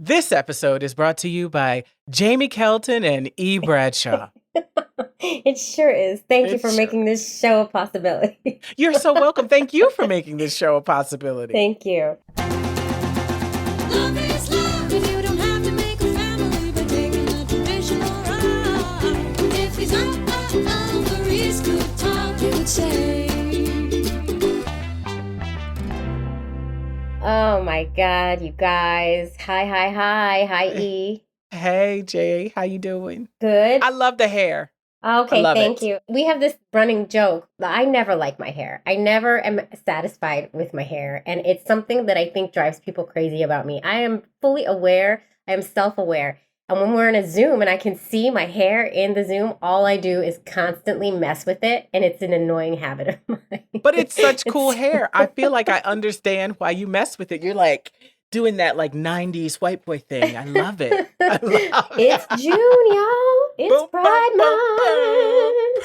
This episode is brought to you by Jamie Kelton and E. Bradshaw. It sure is. Thank you It for sure making this show a possibility. You're so welcome. Thank you for making this show a possibility. Thank you. Love is love. If you don't have to make a family by taking a traditional route. If he's not over his good talk, you would say. Oh my God, you guys. Hi, E. Hey, Jay. How you doing? Good. I love the hair. Okay, love thank it. you. We have this running joke. I never like my hair. I never am satisfied with my hair. And it's something that I think drives people crazy about me. I am fully aware. I am self-aware. And when we're in a Zoom and I can see my hair in the Zoom, all I do is constantly mess with it. And it's an annoying habit of mine. But it's such cool hair. I feel like I understand why you mess with it. You're like doing that like 90s white boy thing. I love it. I love it. It's June, y'all. It's Boom, boom, Pride boom, Month. boom.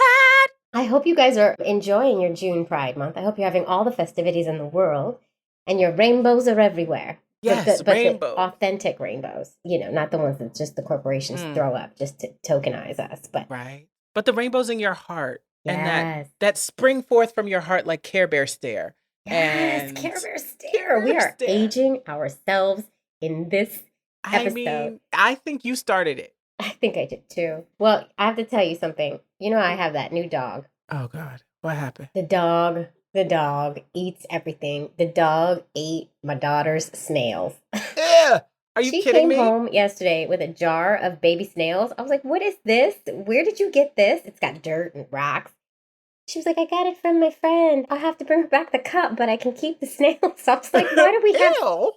I hope you guys are enjoying your June Pride Month. I hope you're having all the festivities in the world and your rainbows are everywhere. Yes, but rainbow. the authentic rainbows, not the ones that just the corporations throw up just to tokenize us. But Right. But the rainbow's in your heart. yes, And that spring forth from your heart like Care Bear stare. yes, And Care Bear Care stare. We Bear are stare. aging ourselves in this I episode. mean, I think you started it. I think I did too. Well, I have to tell you something. I have that new dog. Oh, God. What happened? The dog eats everything. The dog ate my daughter's snails. Yeah. Are you She kidding came me? home yesterday with a jar of baby snails. I was like, what is this? Where did you get this? It's got dirt and rocks. She was like, I got it from my friend. I'll have to bring back the cup, but I can keep the snails. I was like, why do we have Ew.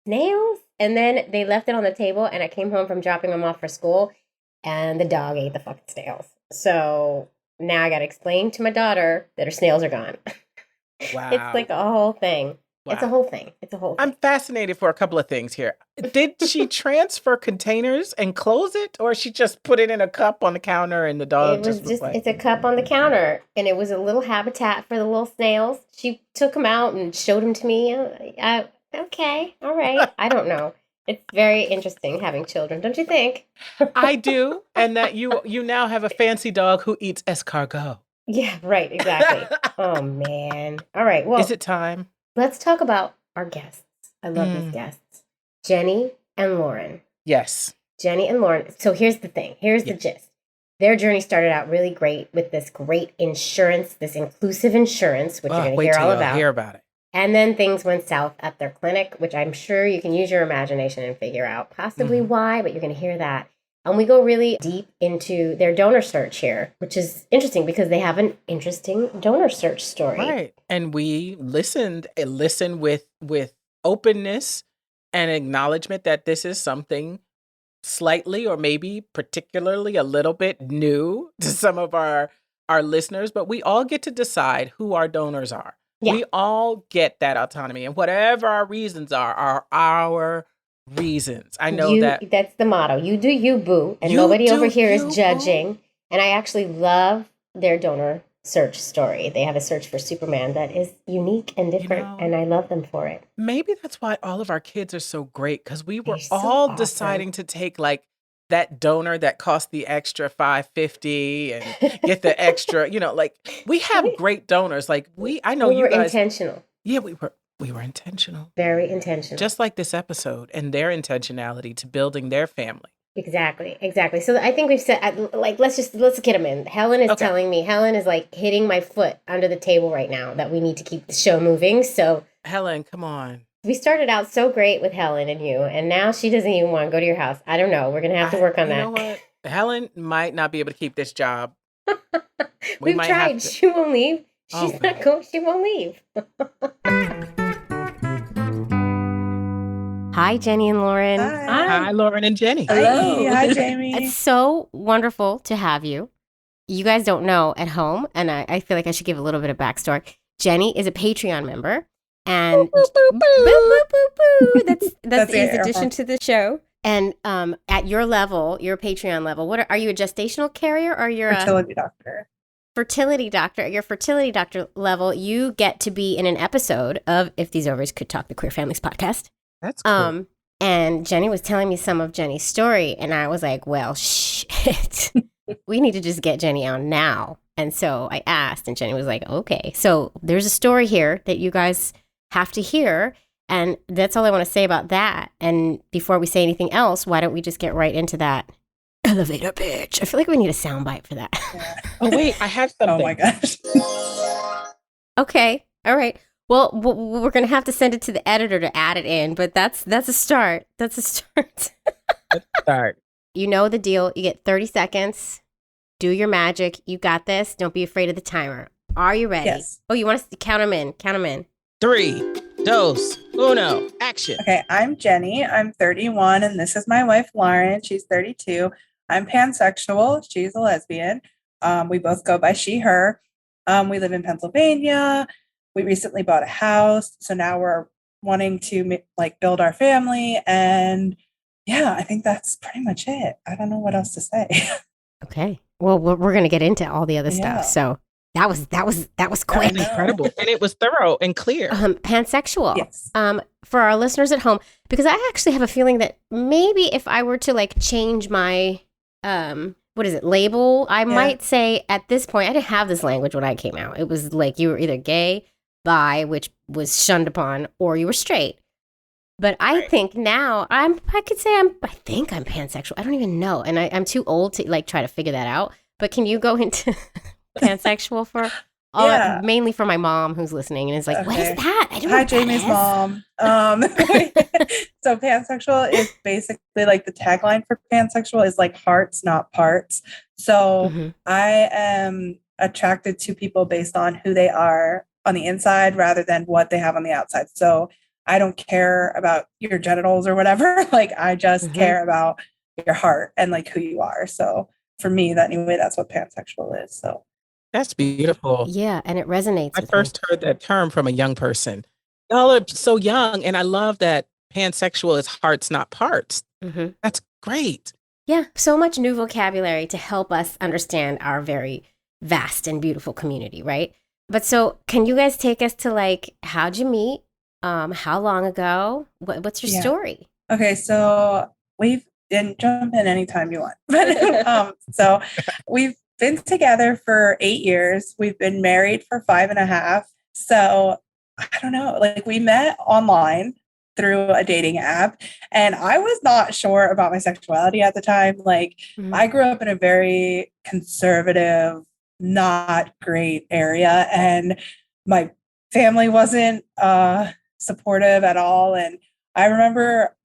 snails? And then they left it on the table, and I came home from dropping them off for school, and the dog ate the fucking snails. So now I got to explain to my daughter that her snails are gone. Wow. It's like a whole thing. It's a Wow. whole thing. It's a whole thing. I'm fascinated for a couple of things here. Did she transfer containers and close it, or she just put it in a cup on the counter and the dog It was just just, like, it's a cup on the counter, and it was a little habitat for the little snails. She took them out and showed them to me. Okay, all right. I don't know. It's very interesting having children, don't you think? I do, and that you now have a fancy dog who eats escargot. Yeah, right, exactly. Oh, man. All right, well, Is it time? let's talk about our guests. I love these guests. Jenny and Lauren. Yes. Jenny and Lauren. So here's the thing. Here's the gist. Their journey started out really great with this great insurance, this inclusive insurance, which you're going to Wait hear till all y'all about. hear about it. And then things went south at their clinic, which I'm sure you can use your imagination and figure out possibly why, but you're going to hear that. And we go really deep into their donor search here, which is interesting because they have an interesting donor search story. Right. And we listened with openness and acknowledgement that this is something slightly or maybe particularly a little bit new to some of our listeners, but we all get to decide who our donors are. Yeah. We all get that autonomy, and whatever our reasons are our reasons. I know That's the motto. You do you, boo. And You nobody do over here you, is judging. And I actually love their donor search story. They have a search for Superman that is unique and different, and I love them for it. maybe that's why all of our kids are so great, because we were They're so all awesome. deciding to take like that donor that cost the extra $5.50 and get the extra, like we have great donors. Like I know we you were guys. intentional. Yeah, we were intentional. Very intentional. Just like this episode and their intentionality to building their family. Exactly. So I think we've said, let's get them in. Helen is telling me, Helen is like hitting my foot under the table right now that we need to keep the show moving. So Helen, come on. we started out so great with Helen and you, and now she doesn't even want to go to your house. I don't know. We're going to have to work on You that. know what? Helen might not be able to keep this job. We've might have tried. to- She won't leave. Oh, She's not going. She won't leave. Hi, Jenny and Lauren. Hi, Lauren and Jenny. Hello. Hi, Jamie. It's so wonderful to have you. You guys don't know at home, and I feel like I should give a little bit of backstory. Jenny is a Patreon member, and Boo, boo, boo, boo. boo, boo, boo. That's That's the it. addition to the show. And at your level, your Patreon level, are you a gestational carrier or you're Fertility doctor. fertility doctor? At your fertility doctor level, you get to be in an episode of If These Ovaries Could Talk, the Queer Families podcast. That's cool. And Jenny was telling me some of Jenny's story, and I was like, well, shit. We need to just get Jenny on now. And so I asked, and Jenny was like, okay. So there's a story here that you guys have to hear. And that's all I want to say about that. And before we say anything else, why don't we just get right into that elevator pitch? I feel like we need a soundbite for that. Oh wait, I have something. Oh my gosh. Okay. All right. Well, we're going to have to send it to the editor to add it in, but that's a start. That's a start. Let's start. You know the deal. You get 30 seconds. Do your magic. You got this. Don't be afraid of the timer. Are you ready? Yes. Oh, you want us to count them in? Count them in. 3, 2, 1, action. Okay, I'm Jenny. I'm 31, and this is my wife, Lauren. She's 32. I'm pansexual. She's a lesbian. We both go by she, her. We live in Pennsylvania. We recently bought a house, so now we're wanting to build our family. And yeah, I think that's pretty much it. I don't know what else to say. Okay. Well, we're going to get into all the other Yeah. stuff. So that was quick. know. Incredible. And it was thorough and clear. Pansexual. Yes. For our listeners at home, because I actually have a feeling that maybe if I were to change my label, I might say at this point, I didn't have this language when I came out. It was like you were either gay, bi, which was shunned upon, or you were straight. But I think now I think I'm pansexual. I don't even know. And I'm too old to try to figure that out. But can you go into pansexual for all Yeah. mainly for my mom who's listening and is like, what is Okay. that? I don't know Hi, what that Jamie's is." mom. So pansexual is basically the tagline for pansexual is hearts, not parts. So Mhm. I am attracted to people based on who they are on the inside rather than what they have on the outside. So I don't care about your genitals or whatever. I just Mhm. care about your heart and who you are. So for me, that's what pansexual is. So That's beautiful. Yeah, and it resonates I with first heard that term from a young person. Y'all are so young, and I love that pansexual is hearts, not parts. me. Mhm. That's great. Yeah, so much new vocabulary to help us understand our very vast and beautiful community, right? But so, can you guys take us to how'd you meet? How long ago? What's your Yeah. story? Okay, so and jump in anytime you want. But so we've been together for 8 years. We've been married for 5.5. So I don't know, we met online through a dating app, and I was not sure about my sexuality at the time. Mhm. I grew up in a very conservative, not great area, and my family wasn't supportive at all. And I remember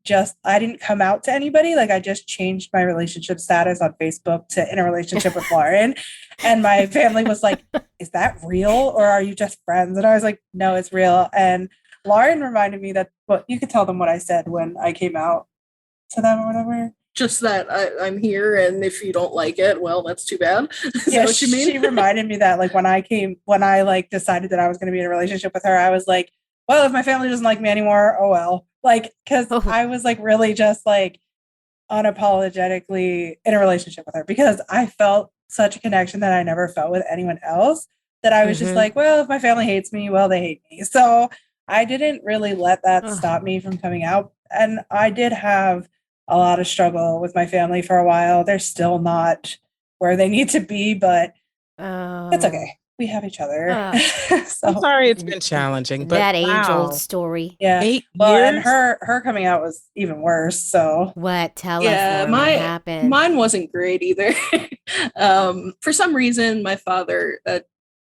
I didn't come out to anybody. I just changed my relationship status on Facebook to in a relationship with Lauren. And my family was like, is that real or are you just friends? And I was like, no, it's real. And Lauren reminded me that, well, you could tell them what I said when I came out to them or whatever. Just that I'm here, and if you don't like it, well, that's too bad. Is Yeah, that what you mean? she reminded me that when I decided that I was going to be in a relationship with her, I was like, well, if my family doesn't like me anymore, oh well. Because Oh. I was really just unapologetically in a relationship with her because I felt such a connection that I never felt with anyone else, that I was just Mhm. well, if my family hates me, well, they hate me. So I didn't really let that Ugh. stop me from coming out. And I did have a lot of struggle with my family for a while. They're still not where they need to be, but it's okay. We have each other. I'm So sorry it's been challenging, but that wow. age-old story. yeah. 8 Well, years? and her coming out was even worse. So What? Tell Yeah, us, Lauren, what happened? Mine wasn't great either. For some reason, my father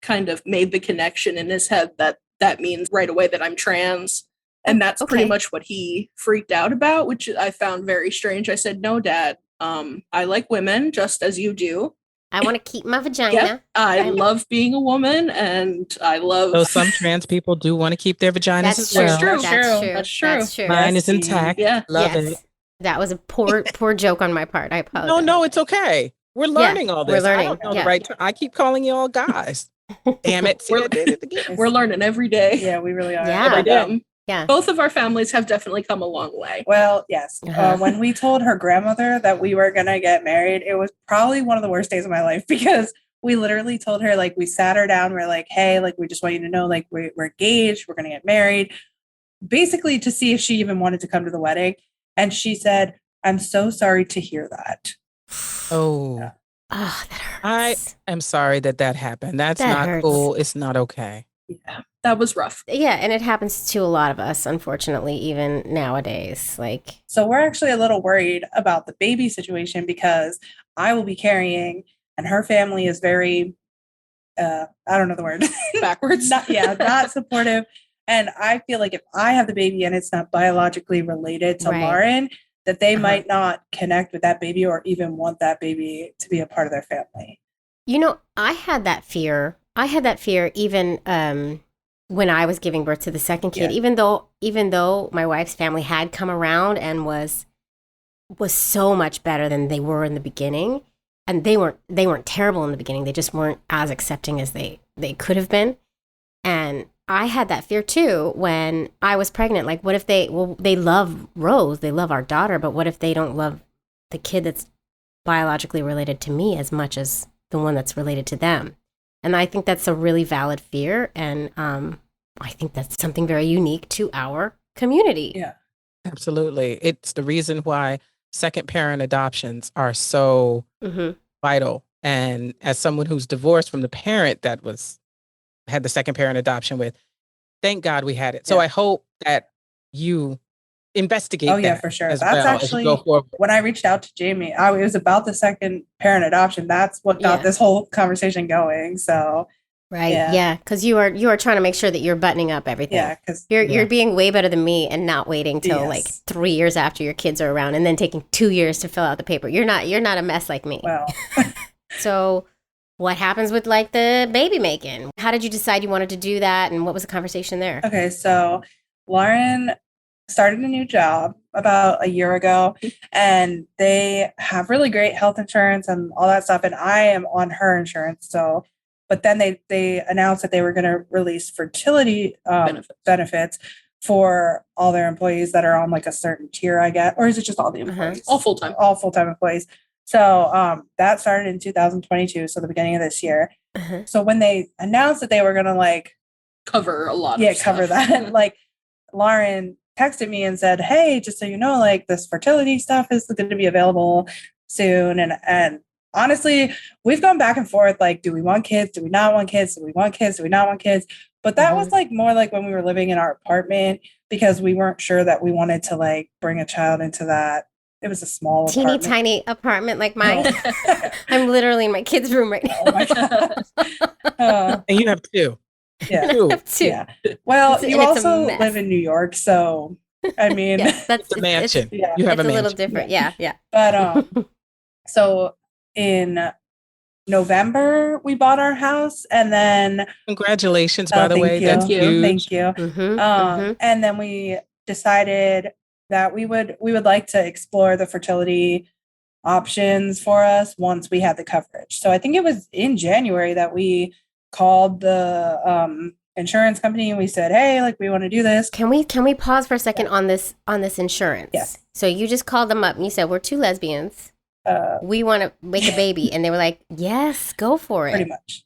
kind of made the connection in his head that means right away that I'm trans. And that's pretty okay. much what he freaked out about, which I found very strange. I said, no, Dad, I like women just as you do. I want to keep my vagina. Yep, I love being a woman, and I love. So some trans people do want to keep their vaginas That's as true. well. true. That's true. That's true. That's true. Mine Yes, is intact. Yeah. Love yes. it. That was a poor joke on my part. I apologize. No, it's okay. We're learning all we're this. learning, I don't know yeah. the right term. I keep calling you all guys. Damn it. See, I did it again. We're learning every day. yeah, we really are. Yeah. Every day. Yeah. Both of our families have definitely come a long way. Well, yes. Uh-huh. When we told her grandmother that we were going to get married, it was probably one of the worst days of my life because we literally told her, we sat her down. We're like, hey, we just want you to know, we're engaged. We're going to get married. Basically to see if she even wanted to come to the wedding. And she said, I'm so sorry to hear that. Oh, Yeah. Oh, that I hurts. am sorry that that happened. That's That not hurts. cool. It's not okay. Yeah, that was rough. Yeah, and it happens to a lot of us, unfortunately, even nowadays. Like, So we're actually a little worried about the baby situation because I will be carrying, and her family is very, I don't know the word, Backwards. not supportive. And I feel like if I have the baby and it's not biologically related to Right. Lauren, that they Uh-huh. might not connect with that baby or even want that baby to be a part of their family. I had that fear. I had that fear even when I was giving birth to the second kid. Yeah. Even though my wife's family had come around and was so much better than they were in the beginning, and they weren't terrible in the beginning. They just weren't as accepting as they could have been. And I had that fear too when I was pregnant. Like, what if they love Rose, they love our daughter, but what if they don't love the kid that's biologically related to me as much as the one that's related to them? And I think that's a really valid fear. And I think that's something very unique to our community. Yeah. Absolutely. It's the reason why second parent adoptions are so Mm-hmm. vital. And as someone who's divorced from the parent that had the second parent adoption with, thank God we had it. So Yeah. I hope that you investigate Oh, yeah, that for sure. as That's well as actually you go forward. when I reached out to Jamie. It was about the second parent adoption. That's what got Yeah. this whole conversation going. So Right. Yeah. Yeah. Because you are trying to make sure that you're buttoning up everything. yeah, because You're Yeah. being way better than me and not waiting till like Yes. 3 years after your kids are around and then taking 2 years to fill out the paper. You're not a mess like me. well, So what happens with like the baby making? How did you decide you wanted to do that, and what was the conversation there? okay. So Lauren started a new job about a year ago, and they have really great health insurance and all that stuff. And I am on her insurance. So, but then they announced that they were going to release fertility benefits for all their employees that are on like a certain tier, I guess, or is it just all the employees? All full-time. All full-time employees. So that started in 2022, so the beginning of this year. Uh-huh. So when they announced that they were going to like Cover a lot of cover stuff. that, like Lauren texted me and said, hey, just so you know, like this fertility stuff is going to be available soon. And honestly, we've gone back and forth, like, do we want kids? Do we not want kids? Do we want kids? Do we not want kids? But that was like more like when we were living in our apartment, because we weren't sure that we wanted to like bring a child into that. It was a small Teeny apartment. tiny apartment like mine. Oh. I'm literally in my kid's room right now. Oh my God. And you have two. Yeah. Two. Too. Yeah. Well, It's- you and it's a also mess. live in New York, so I mean, Yes, that's It's a mansion. yeah. You have It's a a little mansion. different. Yeah. But so in November we bought our house, and then Congratulations, by the thank way. you. That's huge. Thank you. Mm-hmm. And then we decided that we would like to explore the fertility options for us once we had the coverage. So I think it was in January that we called the insurance company and we said, hey, like we want to do this. Can we pause for a second on this insurance? Yes. So you just called them up and you said, we're two lesbians. We want to make a baby. And they were like, yes, go for it. Pretty much.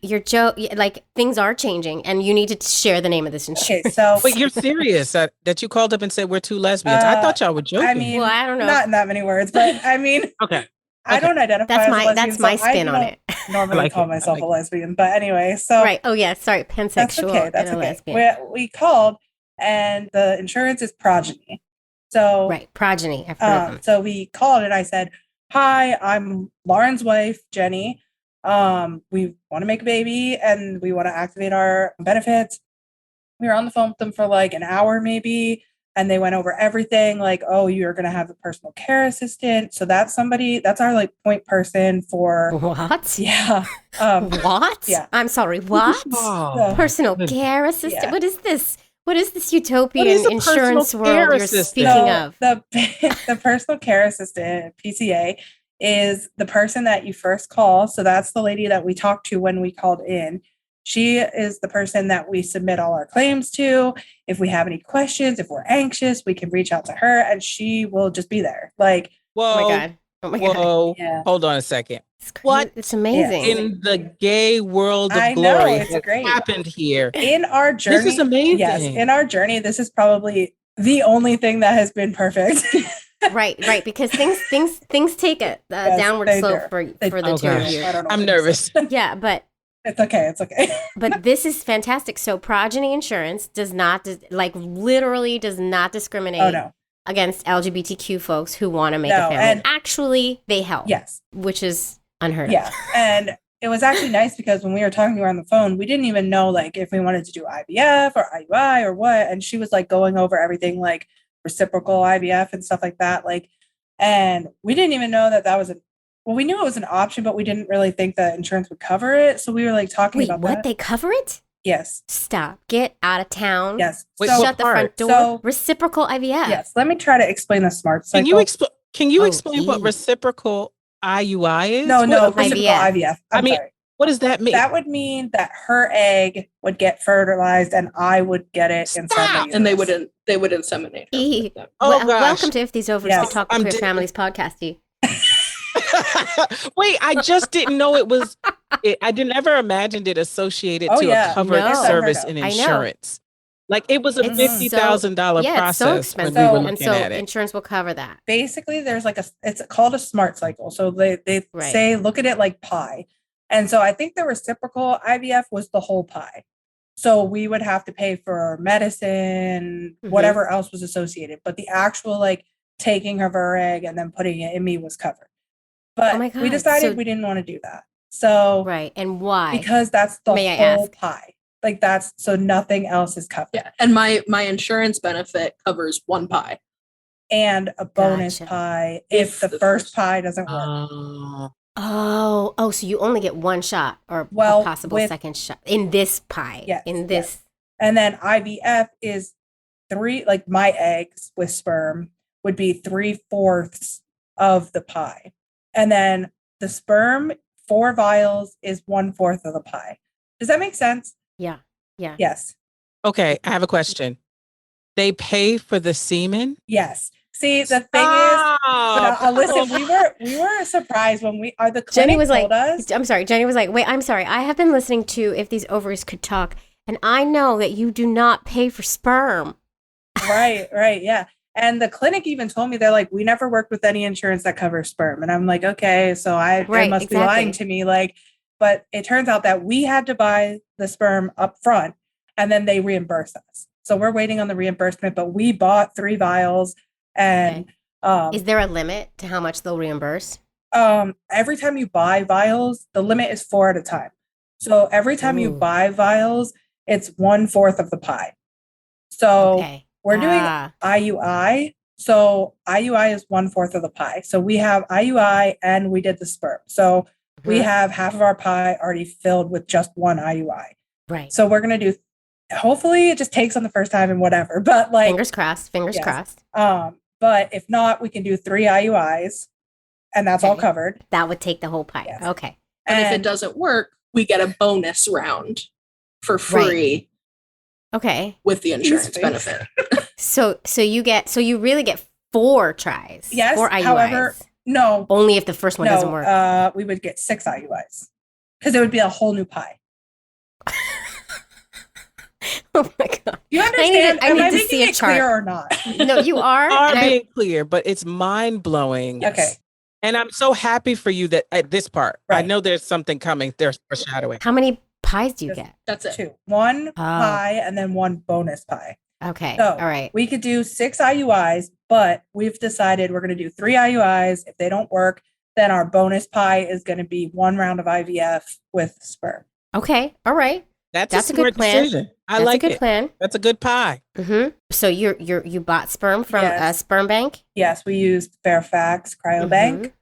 Your joke, like things are changing and you need to share the name of this insurance. Okay, so Wait, you're serious that you called up and said we're two lesbians? I thought y'all were joking. I mean, Well, I don't know. not in that many words, but I mean, okay. I don't identify as a lesbian. That's my so I spin on don't it. normally I like call it. I myself like a lesbian, but anyway, so Right. Oh yeah. Sorry. that's Pansexual okay. That's and a okay. lesbian. We called, and the insurance is Progeny. So Right. Progeny. I've heard of them. so we called and I said, hi, I'm Lauren's wife, Jenny. We want to make a baby and we want to activate our benefits. We were on the phone with them for like an hour maybe, and they went over everything, like, oh, you're going to have a personal care assistant. So that's our like point person for, What? yeah. What? yeah. I'm sorry. What? Oh, Personal goodness. care assistant. Yeah. What is this? What is this utopian What is a insurance personal care world you're assistant? speaking So of? the personal care assistant, PCA, is the person that you first call. So that's the lady that we talked to when we called in. She is the person that we submit all our claims to. If we have any questions, if we're anxious, we can reach out to her and she will just be there. Like, Whoa. Oh my god. Oh my god. Whoa. yeah. Hold on a second. It's crazy. What It's amazing. in the gay world of I know, glory it's has great. happened here? In our journey, This is amazing. yes, in our journey, this is probably the only thing that has been perfect. Right, because things take a downward they slope do. for They the Oh, two of gosh. you. I don't know. I'm what to nervous. say. Yeah, but It's okay. It's okay. this is fantastic. So progeny insurance does not literally does not discriminate Oh no. against LGBTQ folks who want to make No, a family. and- Actually, they help. Yes. Which is unheard Yeah. of. And it was actually nice because when we were talking to her on the phone, we didn't even know like if we wanted to do IVF or IUI or what. And she was like going over everything like reciprocal IVF and stuff like that. Like, and we didn't even know that was we knew it was an option, but we didn't really think that insurance would cover it. So we were like talking Wait, about what? that. They cover it? Yes. Stop. Get out of town. Yes. Wait, So, Shut the front door. So- Reciprocal IVF. yes. Let me try to explain the smart cycle. Can you Oh, explain what E. reciprocal IUI is? No, What- reciprocal IVF. IVF. I I'm mean, sorry. What does that mean? That would mean that her egg would get fertilized and I would get it inside my Stop! uterus. And they would inseminate her. E. Oh, gosh. Welcome to If These Ovaries Yes. Could Talk to I'm Queer di- Families podcast, E. Wait, I just didn't know it was. I didn't ever imagined it associated Oh, to yeah. a covered No. service Unheard in of. I know. insurance. Like it was a It's $50,000 Yeah, it's so process when expensive. we were So- and looking so at it. insurance will cover that. Basically, there's like it's called a smart cycle. So they Right. say, look at it like pie. And so I think the reciprocal IVF was the whole pie. So we would have to pay for medicine, Mhm. whatever else was associated. But the actual like taking of her egg and then putting it in me was covered. But Oh my we God. decided So- we didn't want to do that. So Right. And why? because that's the May I whole ask? pie. Like that's so nothing else is covered. Yeah. And my insurance benefit covers one pie. And a bonus Gotcha. pie if the first pie doesn't work. Oh, so you only get one shot or Well, a possible with- second shot in this pie. Yes, In this. And then IVF is like my eggs with sperm would be 3/4 of the pie. And then the sperm, 4 vials is 1/4 of the pie. Does that make sense? Yeah. Yes. Okay, I have a question. They pay for the semen? Yes. See, the thing is, but, Stop. listen, we were surprised when the clinic Jenny was told like, us. I'm sorry. Jenny was like, wait, I'm sorry. I have been listening to If These Ovaries Could Talk, and I know that you do not pay for sperm. Right, yeah. And the clinic even told me, they're like, we never worked with any insurance that covers sperm. And I'm like, okay, so they Right, must be exactly. lying to me. Like, but it turns out that we had to buy the sperm up front and then they reimburse us. So we're waiting on the reimbursement, but we bought 3 vials and Is there a limit to how much they'll reimburse? every time you buy vials, the limit is 4 at a time. So every time you Ooh. buy vials, it's 1/4 of the pie. So Okay. we're doing Ah, IUI. So IUI is 1/4 of the pie. So we have IUI and we did the sperm. So we mhm. have half of our pie already filled with just one IUI. Right. So we're going to do, hopefully it just takes on the first time and whatever, but like, Fingers crossed. Fingers Yes. crossed. but if not, we can do 3 IUIs and that's all Okay. covered. That would take the whole pie. Yes. Okay. And if it doesn't work, we get a bonus round for free Okay. with the insurance Easy. benefit. So you really get 4 tries. Yes, 4 IUIs. however- no, Only if the first one doesn't work. we would get 6 IUIs because it would be a whole new pie. Oh my God. You I understand? need Am I to making see a it chart. clear or not? No, you are. Are and I- being clear, but it's mind blowing. Okay. And I'm so happy for you that at this part, I Right. know there's something coming. There's foreshadowing. how many pies do you Just- get? That's it. 2. One pie and then 1 bonus pie. Okay. So, All right. We could do 6 IUIs, but we've decided we're going to do 3 IUIs. If they don't work, then our bonus pie is going to be 1 round of IVF with sperm. Okay. All right. That's That's a a good smart plan. decision. I That's like a good it. plan. That's a good pie. Mm-hmm. So you bought sperm from a Yes. sperm bank? Yes, we used Fairfax Cryobank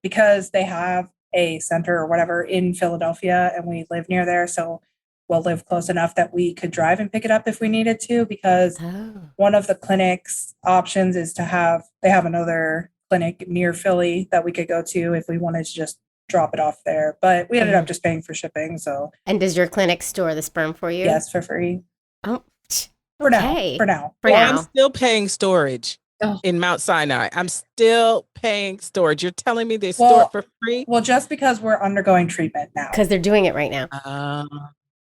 because they have a center or whatever in Philadelphia and we live near there. So we'll live close enough that we could drive and pick it up if we needed to, because Oh. one of the clinic's options is they have another clinic near Philly that we could go to if we wanted to just drop it off there. But we ended up just paying for shipping. So And does your clinic store the sperm for you? yes, for free. Oh, For okay. now. For now. For Well, now. I'm still paying storage Oh. in Mount Sinai. I'm still paying storage. You're telling me they Well- store it for free? Well, just because we're undergoing treatment now. Because they're doing it right now.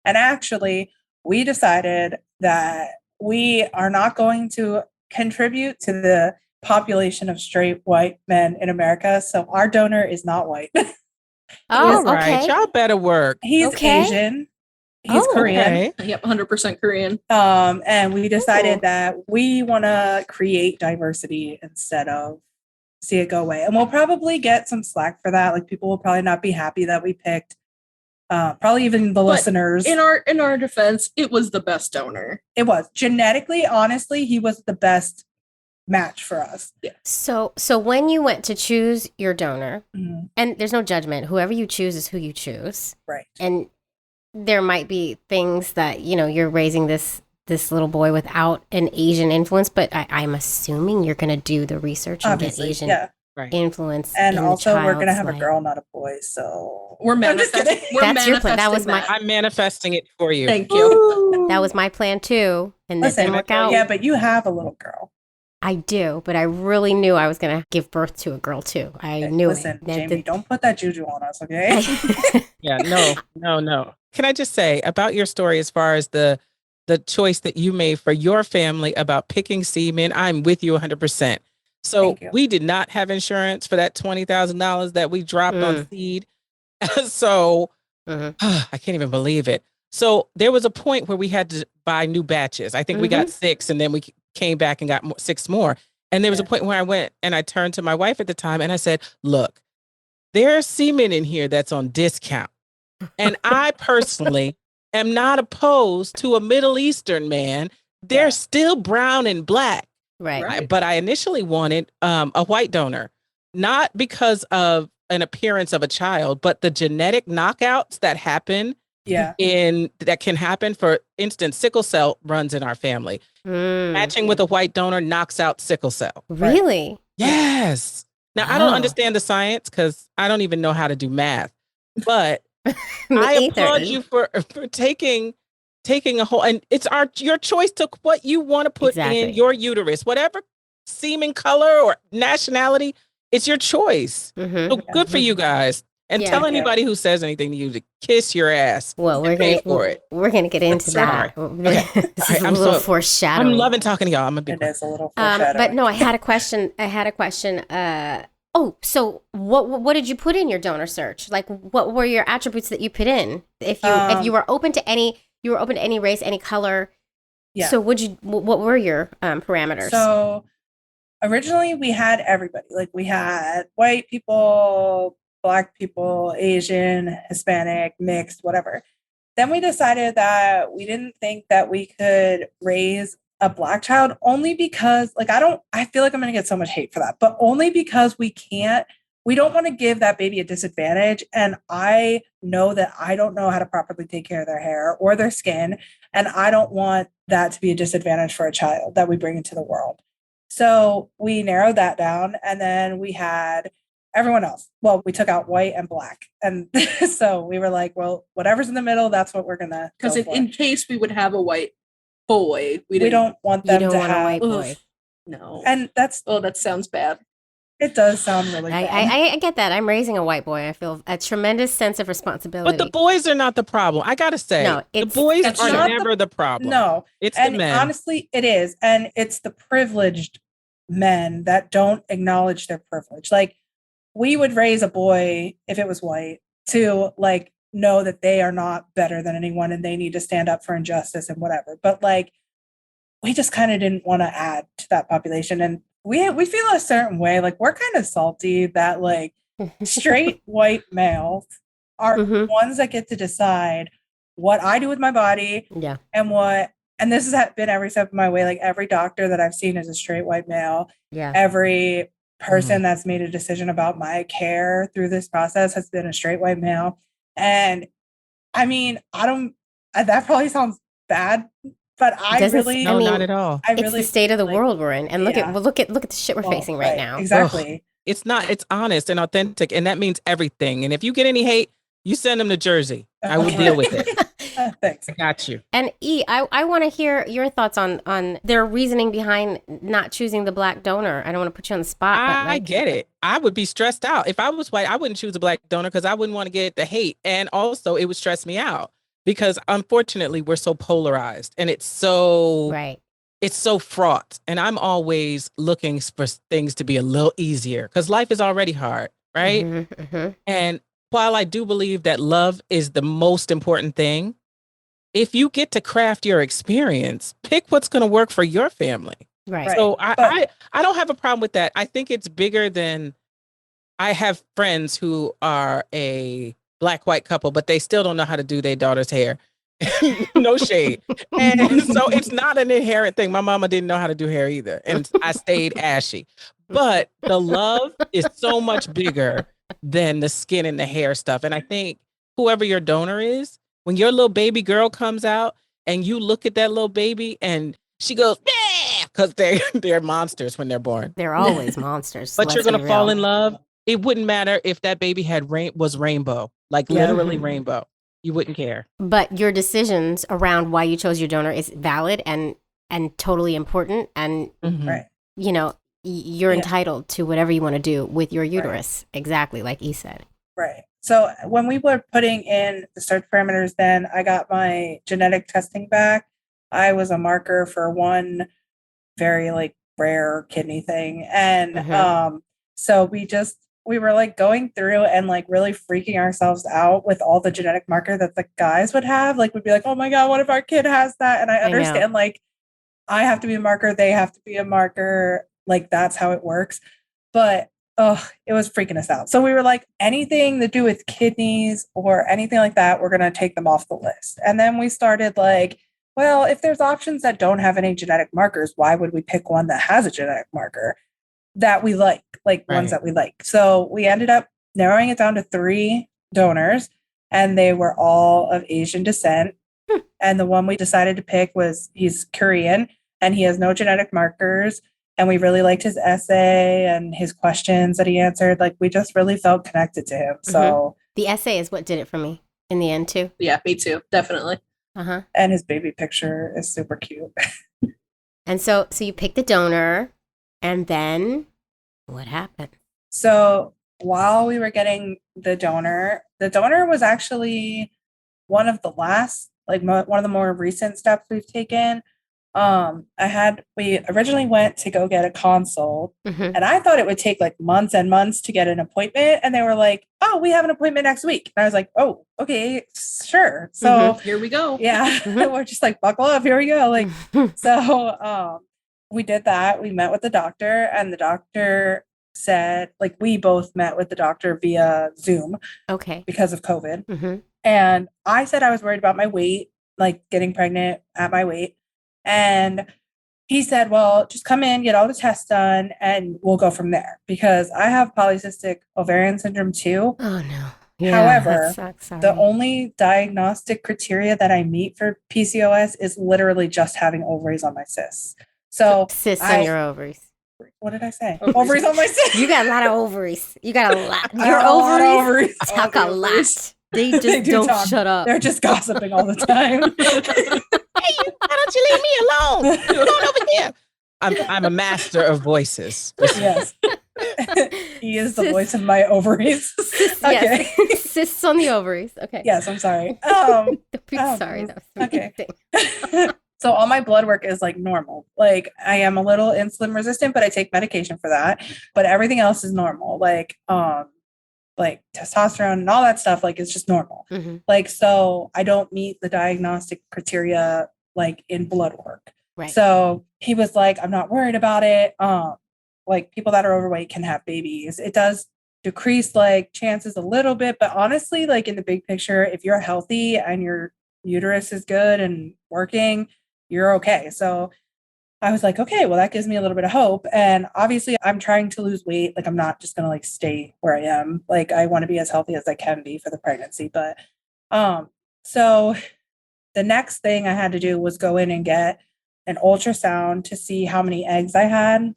And actually, we decided that we are not going to contribute to the population of straight white men in America. So our donor is not white. All Oh, right, okay. y'all better work. He's Okay. Asian. He's Oh, Korean. Okay. Yep, 100% Korean. And we decided Ooh. that we want to create diversity instead of see it go away. And we'll probably get some slack for that. Like people will probably not be happy that we picked. Probably even the But listeners. In our defense, it was the best donor. It was genetically, honestly, he was the best match for us. So when you went to choose your donor, Mhm. and there's no judgment, whoever you choose is who you choose. Right. And there might be things that, you're raising this little boy without an Asian influence, but I'm assuming you're going to do the research and Obviously, get Asian yeah. Right. influence. And in the also, we're gonna child's have a life. girl, not a boy. So We're I'm just manifesting. kidding. We're That's your plan. That was manifesting my- I'm manifesting it for you. Thank you. That was my plan too, and that Listen, didn't work out. yeah, but you have a little girl. I do, but I really knew I was going to give birth to a girl too. I knew Listen, it. Jamie, don't put that juju on us, okay? Yeah, no. Can I just say about your story as far as the choice that you made for your family about picking semen? I'm with you 100%. So Thank you. we did not have insurance for that $20,000 that we dropped on seed. So Mhm. I can't even believe it. So there was a point where we had to buy new batches. I think we got 6 and then we came back and got 6 more. And there was a point where I went and I turned to my wife at the time and I said, look, there's semen in here that's on discount. And I personally am not opposed to a Middle Eastern man. They're still brown and black. Right. But I initially wanted a white donor, not because of an appearance of a child, but the genetic knockouts that happen Yeah. that can happen. For instance, sickle cell runs in our family. Matching with a white donor knocks out sickle cell. Really? Yes. Now I don't understand the science because I don't even know how to do math, but I applaud you for taking a whole, and it's your choice to what you want to put in your uterus, whatever semen color or nationality, it's your choice. So good for you guys. And tell anybody who says anything to you to kiss your ass. Well, we're gonna get into that. This is a little foreshadowing. I'm loving talking to y'all. I'm a big. It is a little foreshadowing. But no, I had a question. So what did you put in your donor search? Like, what were your attributes that you put in? If you were open to any race, any color. Yeah. So what were your parameters? So originally we had everybody. Like we had white people, Black people, Asian, Hispanic, mixed, whatever. Then we decided that we didn't think that we could raise a Black child, only because I feel like I'm going to get so much hate for that, but only because we don't want to give that baby a disadvantage. And I know that I don't know how to properly take care of their hair or their skin. And I don't want that to be a disadvantage for a child that we bring into the world. So we narrowed that down, and then we had everyone else. Well, we took out white and Black. And so we were like, well, whatever's in the middle, that's what we're going to Because in case we would have a white boy, we don't want them to have a white boy. No. And that sounds bad. It does sound really bad. I get that. I'm raising a white boy. I feel a tremendous sense of responsibility. But the boys are not the problem. I gotta say, No, the boys it's are not never the problem. No, it's and the men. honestly, it is, and it's the privileged men that don't acknowledge their privilege. Like we would raise a boy if it was white to know that they are not better than anyone and they need to stand up for injustice and whatever. But we just kind of didn't want to add to that population, and we feel a certain way. Like we're kind of salty that straight white males are the ones that get to decide what I do with my body. Yeah. And this has been every step of my way. Like every doctor that I've seen is a straight white male. Yeah. Every person that's made a decision about my care through this process has been a straight white male. And I mean, that probably sounds bad, but not at all. It's the state of the world we're in, and look at the shit we're facing right now. Exactly. Ugh. It's honest and authentic, and that means everything. And if you get any hate, you send them to Jersey. I will deal with it. Thanks. I got you. And I want to hear your thoughts on their reasoning behind not choosing the Black donor. I don't want to put you on the spot. I get it. I would be stressed out. If I was white, I wouldn't choose a Black donor because I wouldn't want to get the hate. And also it would stress me out because unfortunately we're so polarized and it's so it's so fraught. And I'm always looking for things to be a little easier because life is already hard, right? And while I do believe that love is the most important thing, if you get to craft your experience, pick what's going to work for your family. Right. Right. So But I don't have a problem with that. I think it's bigger than I have friends who are a black white couple, but they still don't know how to do their daughter's hair. No shade. And so it's not an inherent thing. My mama didn't know how to do hair either. And I stayed ashy. But the love is so much bigger than the skin and the hair stuff. And I think whoever your donor is, when your little baby girl comes out and you look at that little baby and she goes, yeah, because they're monsters when they're born. They're always monsters. But you're let's be gonna fall real. in love. It wouldn't matter if that baby had was rainbow, like Yeah. literally rainbow. You wouldn't care. But your decisions around why you chose your donor is valid and totally important. And, right. you know, you're Yeah. entitled to whatever you want to do with your uterus. Exactly. Like E said. Right. So when we were putting in the search parameters, then I got my genetic testing back. I was a marker for one very like rare kidney thing. And so we were like going through and like really freaking ourselves out with all the genetic marker that the guys would have. Like we'd be like, oh my God, what if our kid has that? And I know. understand like I have to be a marker, they have to be a marker. Like that's how it works. But it was freaking us out. So we were like, anything to do with kidneys or anything like that, we're going to take them off the list. And then we started like, well, if there's options that don't have any genetic markers, why would we pick one that has a genetic marker that we like ones that we like? So we ended up narrowing it down to 3 donors, and they were all of Asian descent. And the one we decided to pick he's Korean and he has no genetic markers. And we really liked his essay and his questions that he answered. Like we just really felt connected to him. So the essay is what did it for me in the end too. Yeah, me too. Definitely. And his baby picture is super cute. And so you picked the donor, and then what happened? So while we were getting the donor was actually one of the last, like one of the more recent steps we've taken. We originally went to go get a consult, and I thought it would take like months and months to get an appointment. And they were like, oh, we have an appointment next week. And I was like, oh, okay, sure. So Here we go. yeah, we're just like, buckle up. Here we go. Like, so, we did that. We met with the doctor, and the doctor said, like, we both met with the doctor via Zoom. Okay. Because of COVID. And I said I was worried about my weight, like getting pregnant at my weight. And he said, well, just come in, get all the tests done, and we'll go from there. Because I have polycystic ovarian syndrome too. Oh, no. Yeah, However, that sucks. Sorry. the only diagnostic criteria that I meet for PCOS is literally just having ovaries on my cysts. So cysts on your ovaries. What did I say? Ovaries. On my cysts. You got a lot of ovaries. You got a lot. I Your have a lot of ovaries ovaries. talk a lot. They just do don't talk. shut up. They're just gossiping all the time. Hey, why don't you leave me alone? Come on over here. I'm a master of voices. Yes. He is the voice of my ovaries. Okay. Yes. Cysts on the ovaries. Okay. Yes, I'm sorry. Sorry. That was okay. So all my blood work is like normal. Like I am a little insulin resistant, but I take medication for that. But everything else is normal. Like testosterone and all that stuff, like it's just normal. Like, so I don't meet the diagnostic criteria like in blood work. Right. So he was like, I'm not worried about it. Like people that are overweight can have babies. It does decrease like chances a little bit, but honestly, like in the big picture, if you're healthy and your uterus is good and working, you're okay. So I was like, okay, well, that gives me a little bit of hope. And obviously I'm trying to lose weight. Like I'm not just going to like stay where I am. Like I want to be as healthy as I can be for the pregnancy. But so the next thing I had to do was go in and get an ultrasound to see how many eggs I had.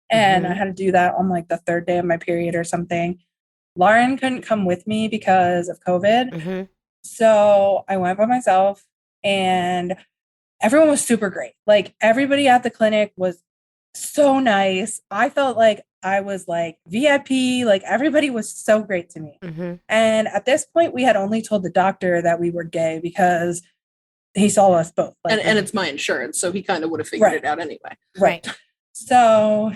And I had to do that on like the 3rd day of my period or something. Lauren couldn't come with me because of COVID. So I went by myself, and everyone was super great. Like everybody at the clinic was so nice. I felt like I was like VIP, like everybody was so great to me. And at this point we had only told the doctor that we were gay because he saw us both. Like, and it's my insurance, so he kind of would have figured Right. it out anyway. Right. So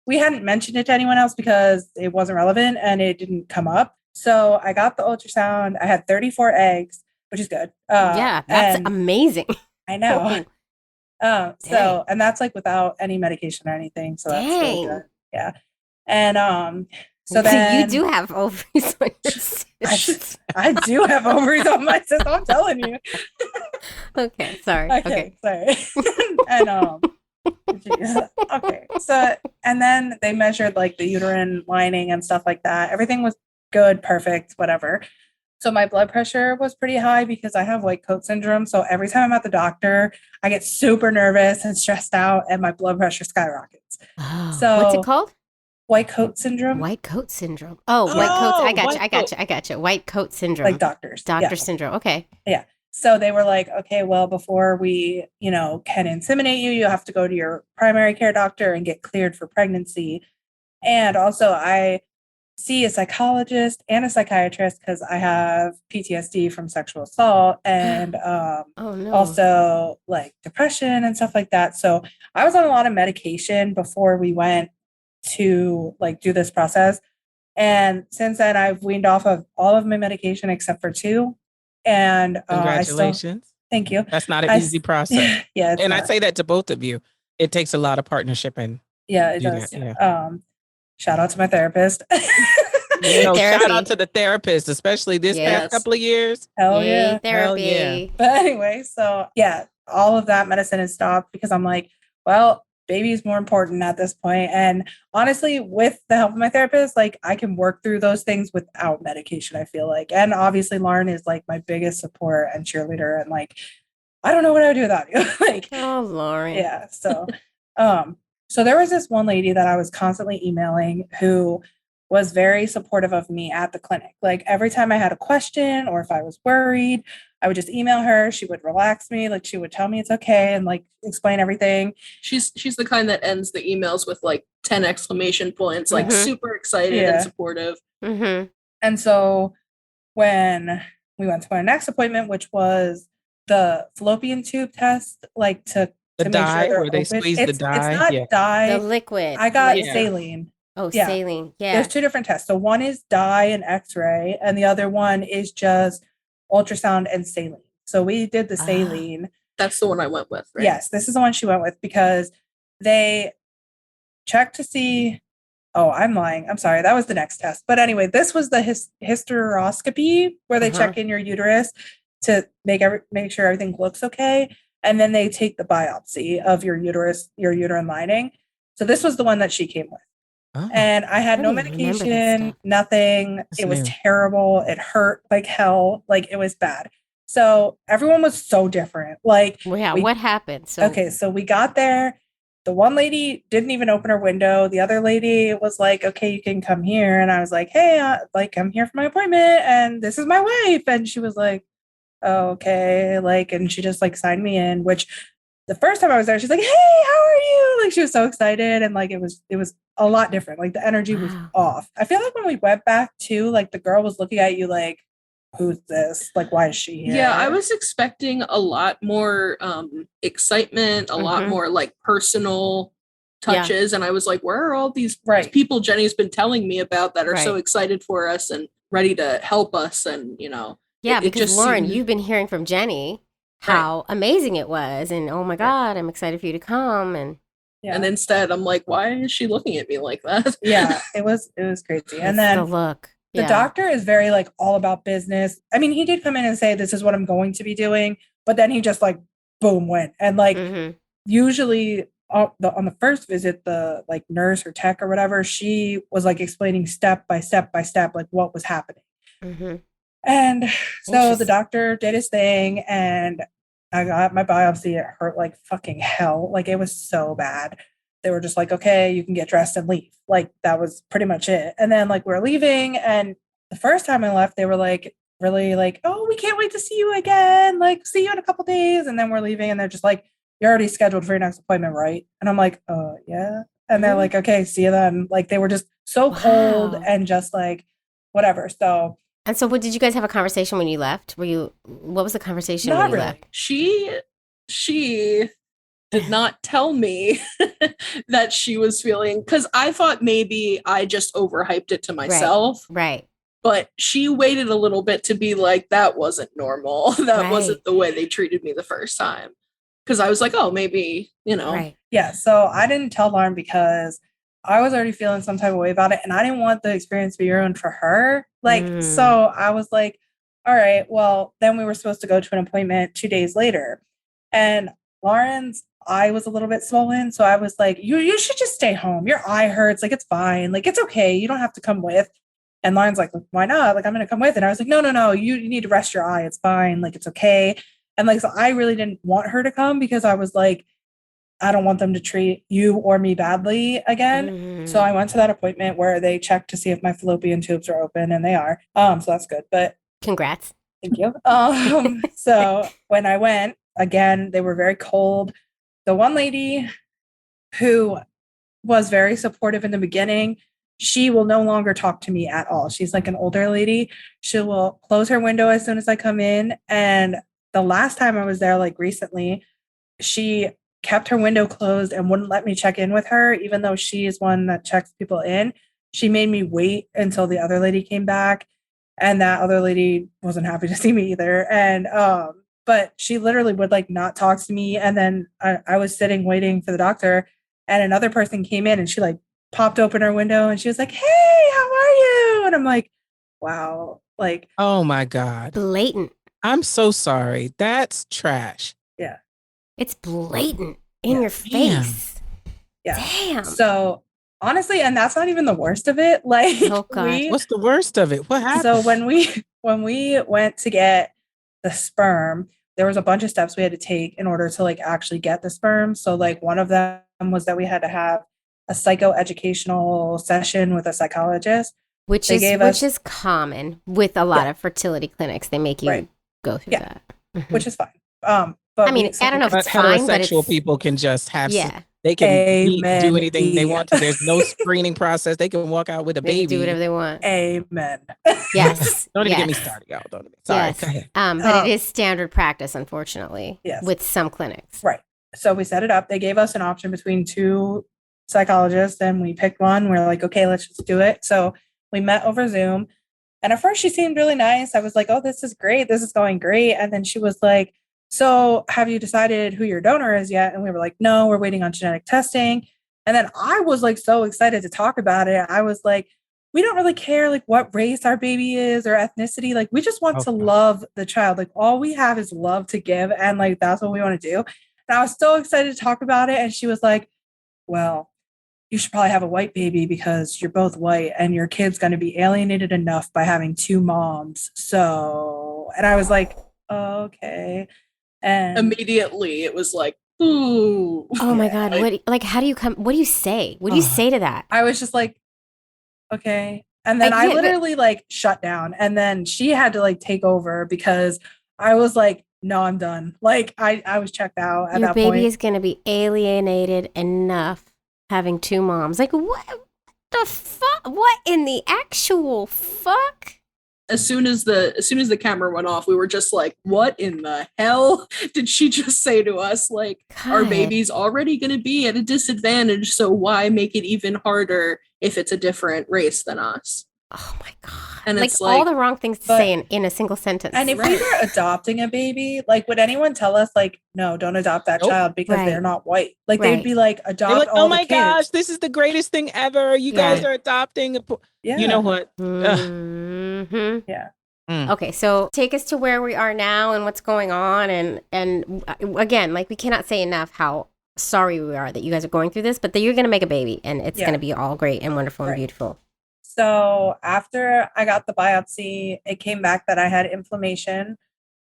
we hadn't mentioned it to anyone else because it wasn't relevant and it didn't come up. So I got the ultrasound. I had 34 eggs, which is good. Yeah, that's and amazing. I know. Dang. And that's like without any medication or anything. So that's really Dang. good. Yeah. And so So then you do have ovaries on your cyst. I do have ovaries on my cyst. I'm telling you. Okay, sorry. Okay, sorry. And geez. Okay. So and then they measured like the uterine lining and stuff like that. Everything was good, perfect, whatever. So my blood pressure was pretty high because I have white coat syndrome. So every time I'm at the doctor, I get super nervous and stressed out and my blood pressure skyrockets. Oh, So what's it called? White coat syndrome. White coat syndrome. Oh, white coats. I got you. I got you. White coat syndrome. Like doctors. Doctor Yeah. syndrome. Okay. Yeah. So they were like, okay, well, before we, can inseminate you, you have to go to your primary care doctor and get cleared for pregnancy. And also I see a psychologist and a psychiatrist because I have PTSD from sexual assault and Oh no. also like depression and stuff like that. So I was on a lot of medication before we went to like do this process. And since then I've weaned off of all of my medication except for 2. And Congratulations. Thank you. That's not an easy process. Yeah. And I say that to both of you. It takes a lot of partnership and Yeah, it do does. that, yeah. Shout out to my therapist. Shout out to the therapist, especially this Yes. past couple of years. Hell Yay, yeah. therapy. yeah. But anyway, so yeah, all of that medicine has stopped because I'm like, well, baby is more important at this point. And honestly, with the help of my therapist, like I can work through those things without medication, I feel like. And obviously Lauren is like my biggest support and cheerleader. And like, I don't know what I would do without you. Like, Oh, Lauren. yeah. So there was this one lady that I was constantly emailing who was very supportive of me at the clinic. Like every time I had a question or if I was worried, I would just email her. She would relax me. Like she would tell me it's okay and like explain everything. She's the kind that ends the emails with like 10 exclamation points, like Mhm. super excited Yeah. and supportive. Mm-hmm. And so when we went to my next appointment, which was the fallopian tube test, like to The make dye, sure they're where they open. squeeze the It's dye. not Yeah. dye. The liquid. I got like- Yeah. saline. Oh, yeah. saline. Yeah. There's 2 different tests. So one is dye and x-ray, and the other one is just ultrasound and saline. So we did the Ah. saline. That's the one I went with, right? Yes, this is the one she went with because they checked to see. Oh, I'm lying. I'm sorry. That was the next test. But anyway, this was the hysteroscopy where they Uh-huh. check in your uterus to make sure everything looks okay. And then they take the biopsy of your uterus, your uterine lining. So this was the one that she came with. Oh. And I had I no don't even remember that medication, stuff. nothing. That's It was new. terrible. It hurt like hell. Like it was bad. So everyone was so different. Like, Well, yeah. we- What happened? So okay, so we got there. The one lady didn't even open her window. The other lady was like, okay, you can come here. And I was like, hey, I'm here for my appointment. And this is my wife. And she was like, oh, okay. Like, and she just like signed me in, which the first time I was there, she's like, hey, how are you? Like she was so excited. And like, it was a lot different. Like the energy was Wow. off. I feel like when we went back to like the girl was looking at you like, who's this? Like, why is she here? Yeah, I was expecting a lot more excitement, a lot Mhm. more like personal Yeah. touches. And I was like, where are all these Right. people Jenny's been telling me about that are so Right. excited for us and ready to help us? And, you know, yeah, it because just Lauren, seemed- you've been hearing from Jenny Right. how amazing it was, and oh my God, I'm excited for you to come. And Yeah. And instead I'm like, why is she looking at me like that? Yeah, it was crazy. And it's then the look. the Yeah. doctor is very like all about business. I mean, he did come in and say, this is what I'm going to be doing, but then he just like, boom, went. And like, Mhm. usually on the first visit, the like nurse or tech or whatever, she was like explaining step by step by step, like what was happening. Mhm. And so the Interesting. doctor did his thing and I got my biopsy. It hurt like fucking hell. Like it was so bad. They were just like, okay, you can get dressed and leave. Like that was pretty much it. And then like we're leaving. And the first time I left, they were like, really like, oh, we can't wait to see you again. Like, see you in a couple days. And then we're leaving and they're just like, you're already scheduled for your next appointment, right? And I'm like, yeah. And they're Mhm. like, okay, see you then. Like they were just so cold Wow. and just like whatever. So And so, what did you guys have a conversation when you left? What was the conversation Not when you really. left? She did not tell me that she was feeling, because I thought maybe I just overhyped it to myself. Right. But she waited a little bit to be like, that wasn't normal. That Right. wasn't the way they treated me the first time. Because I was like, oh, maybe, Right. Yeah, so I didn't tell Lauren because I was already feeling some type of way about it, and I didn't want the experience to be ruined for her. So I was like, all right, well, then we were supposed to go to an appointment 2 days later. And Lauren's eye was a little bit swollen. So I was like, you should just stay home. Your eye hurts. Like, it's fine. Like, it's okay. You don't have to come with. And Lauren's like, why not? Like, I'm going to come with. And I was like, no. You need to rest your eye. It's fine. Like, it's okay. And like, so I really didn't want her to come because I was like, I don't want them to treat you or me badly again. So I went to that appointment where they checked to see if my fallopian tubes are open, and they are. So that's good. But Congrats. thank you. So when I went, again, they were very cold. The one lady who was very supportive in the beginning, she will no longer talk to me at all. She's like an older lady. She will close her window as soon as I come in. And the last time I was there, like recently, she kept her window closed and wouldn't let me check in with her, even though she is one that checks people in. She made me wait until the other lady came back, and that other lady wasn't happy to see me either. And but she literally would like not talk to me. And then I was sitting waiting for the doctor, and another person came in, and she like popped open her window, and she was like, "Hey, how are you?" And I'm like, "Wow!" Like, Oh my God. Blatant. I'm so sorry. That's trash. yeah. It's blatant in Yeah. your face. Yeah. Damn. So honestly, and that's not even the worst of it. Like, Oh, God. What's the worst of it? What happened? so when we went to get the sperm, there was a bunch of steps we had to take in order to like actually get the sperm. So like one of them was that we had to have a psychoeducational session with a psychologist. Which They gave us- is common with a lot Yeah. of fertility clinics. They make you Right. go through Yeah. that. Mhm. which is fine. But I mean, I don't know if But it's fine, but heterosexual it's people can just have yeah. they can Amen. do anything they want to. There's no screening process. They can walk out with a They can baby. do whatever they want. Amen. Yes. Don't even get me yes. started, y'all. Don't. Sorry. Yes. Go ahead. But it is standard practice, unfortunately. Yes. With some clinics. Right. So we set it up. They gave us an option between two psychologists, and we picked one. We're like, okay, let's just do it. So we met over Zoom. And at first she seemed really nice. I was like, oh, this is great. This is going great. And then she was like, so have you decided who your donor is yet? And we were like, no, we're waiting on genetic testing. And then I was like so excited to talk about it. I was like, we don't really care like what race our baby is or ethnicity. Like, we just want to Okay. love the child. Like, all we have is love to give. And like, that's what we want to do. And I was so excited to talk about it. And she was like, well, you should probably have a white baby because you're both white and your kid's going to be alienated enough by having two moms. So, and I was like, okay. And immediately it was like, ooh. Oh my God. How do you what do you say? What do you say to that? I was just like, okay. And then I literally like shut down, and then she had to like take over because I was like, no, I'm done. Like I was checked out at Your that baby point. is going to be alienated enough having two moms. Like, what the fuck? What in the actual fuck? As soon as the camera went off, we were just like, what in the hell did she just say to us? Like, our God. baby's already going to be at a disadvantage, so why make it even harder if it's a different race than us? Oh my God. And like it's all like- the wrong things to But- say in a single sentence. And if we Right. were adopting a baby, like, would anyone tell us like, no, don't adopt that Nope. child because Right. they're not white? Like, they'd Right. be like, adopt They're like, all oh the my kids. gosh, this is the greatest thing ever. You guys Yeah. are adopting. Yeah. You know what? Mhm. Yeah. Mm. Okay, so take us to where we are now and what's going on, and again, like, we cannot say enough how sorry we are that you guys are going through this, but that you're gonna make a baby and it's Yeah. gonna be all great and wonderful and Right. beautiful. So after I got the biopsy, it came back that I had inflammation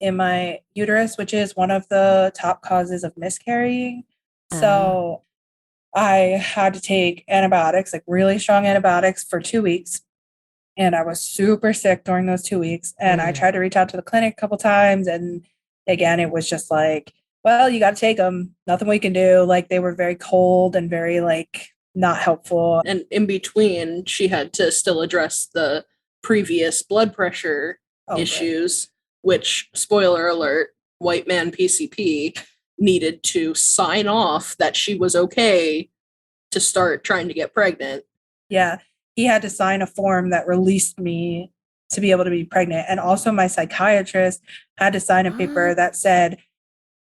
in my uterus, which is one of the top causes of miscarrying. So I had to take antibiotics, like really strong antibiotics, for 2 weeks. And I was super sick during those 2 weeks. And I Mm. tried to reach out to the clinic a couple times. And again, it was just like, well, you got to take them. Nothing we can do. Like, they were very cold and very like not helpful. And in between, she had to still address the previous blood pressure Oh, issues, which, spoiler alert, white man PCP needed to sign off that she was okay to start trying to get pregnant. Yeah. He had to sign a form that released me to be able to be pregnant. And also my psychiatrist had to sign a paper What? that said,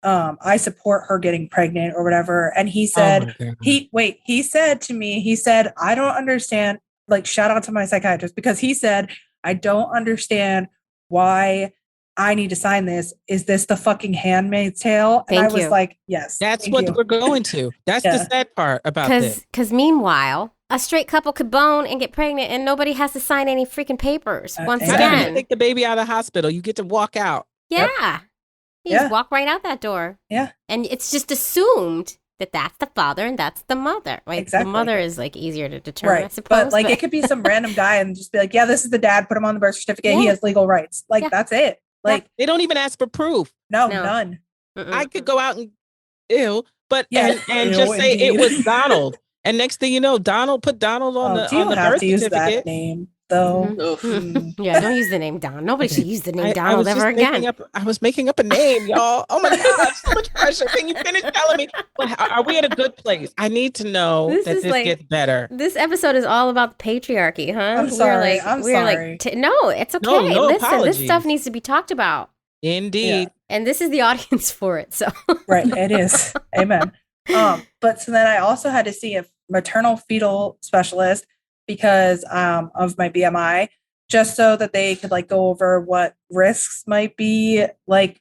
I support her getting pregnant or whatever. And he said, he said to me, he said, I don't understand, like, shout out to my psychiatrist, because he said, I don't understand why I need to sign this. Is this the fucking Handmaid's Tale? And I Thank was you. like, yes. That's thank what you. we're going to. That's the Yeah. sad part about this. Because meanwhile, a straight couple could bone and get pregnant and nobody has to sign any freaking papers. Once Amen. Not even to again. take the baby out of the hospital. You get to walk out. Yeah. Yep. You Yeah. just walk right out that door. Yeah. And it's just assumed that that's the father and that's the mother. Like, Exactly. the mother is, like, easier to determine, I Right. suppose. But like it could be some random guy and just be like, yeah, this is the dad, put him on the birth certificate. He Yeah. has legal rights. Like Yeah. that's it. Like, They don't even ask for proof. no, No. none. Mm-mm. I could go out and but Yeah. and Ew, just say it indeed. was Donald. And next thing you know, put Donald on Do you the have birth to use certificate. that name though? Mhm. Oof. Mm. Yeah, don't use the name Don. Nobody should use the name I Donald was just ever making again. up. I was making up a name, y'all. Oh my God, so much pressure. Can you finish telling me? But are we at a good place? I need to know This that is this like- gets better. This episode is all about the patriarchy, huh? I'm sorry. We're like, no, it's okay. No, no Listen, this stuff apologies. needs to be talked about. Indeed. And this is the audience for it. So Right. It is. Amen. But so then I also had to see a maternal fetal specialist because of my BMI, just so that they could like go over what risks might be, like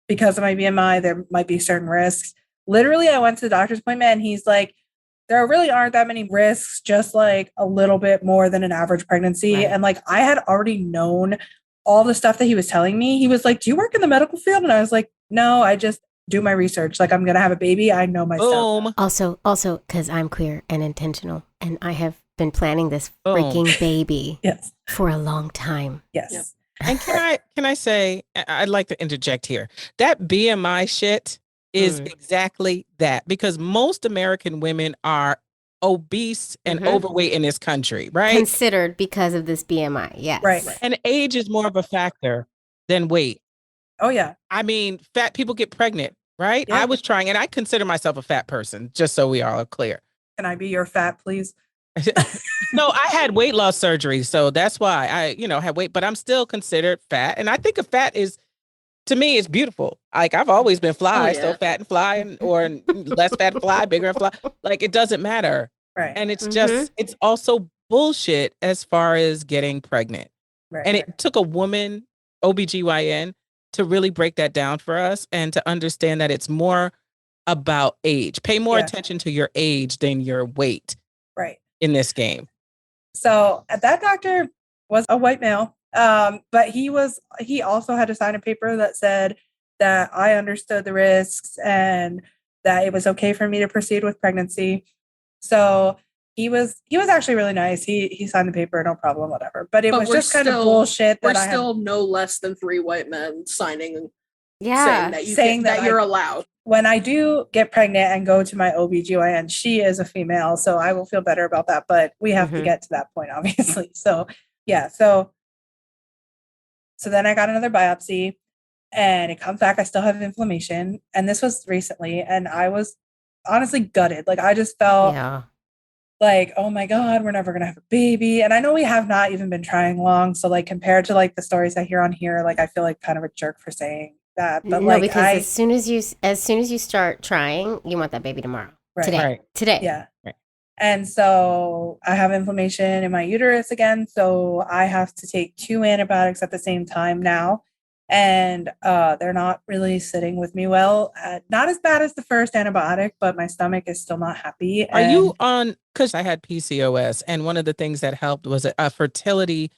because of my BMI, there might be certain risks. Literally, I went to the doctor's appointment and he's like, there really aren't that many risks, just like a little bit more than an average pregnancy. Right. And like I had already known all the stuff that he was telling me. He was like, do you work in the medical field? And I was like, no, I just do my research. Like I'm going to have a baby. I know my stuff. Boom. also because I'm queer and intentional, and I have been planning this Boom. freaking baby Yes. for a long time. Yes. Yep. And can I say, I'd like to interject here. That BMI shit is exactly that, because most American women are obese and Mhm. overweight in this country, right? Considered because of this BMI. Yes. Right. And age is more of a factor than weight. Oh yeah. I mean, fat people get pregnant, right? Yeah. I was trying, and I consider myself a fat person, just so we all are clear. Can I be your fat, please? No, I had weight loss surgery, so that's why I, had weight, but I'm still considered fat. And I think a fat is, to me, it's beautiful. Like I've always been fly, so yeah. fat and fly, or less fat and fly, bigger and fly. Like it doesn't matter. Right. And it's just, it's also bullshit as far as getting pregnant. Right. And it took a woman, OBGYN, to really break that down for us and to understand that it's more about age. Pay more Yeah. attention to your age than your weight Right. in this game. So that doctor was a white male, but he also had to sign a paper that said that I understood the risks and that it was okay for me to proceed with pregnancy. So he was actually really nice. He signed the paper, no problem, whatever. But it But was we're just kind of still- bullshit We're that I still no less than 3 white men signing Yeah. saying that you're allowed. when I do get pregnant and go to my OBGYN, she is a female, so I will feel better about that. But we have to Mhm. get to that point, obviously. So yeah, so then I got another biopsy and it comes back. I still have inflammation. And this was recently, and I was honestly gutted. Like I just felt Yeah. like, oh my God, we're never gonna have a baby. And I know we have not even been trying long. So like compared to like the stories I hear on here, like I feel like kind of a jerk for saying that. But no, like because as soon as you start trying, you want that baby tomorrow. Right. Today. Right. Today. Yeah. Right. And so I have inflammation in my uterus again. So I have to take 2 antibiotics at the same time now. And they're not really sitting with me well. Not as bad as the first antibiotic, but my stomach is still not happy. Are you on, because I had PCOS, and one of the things that helped was a fertility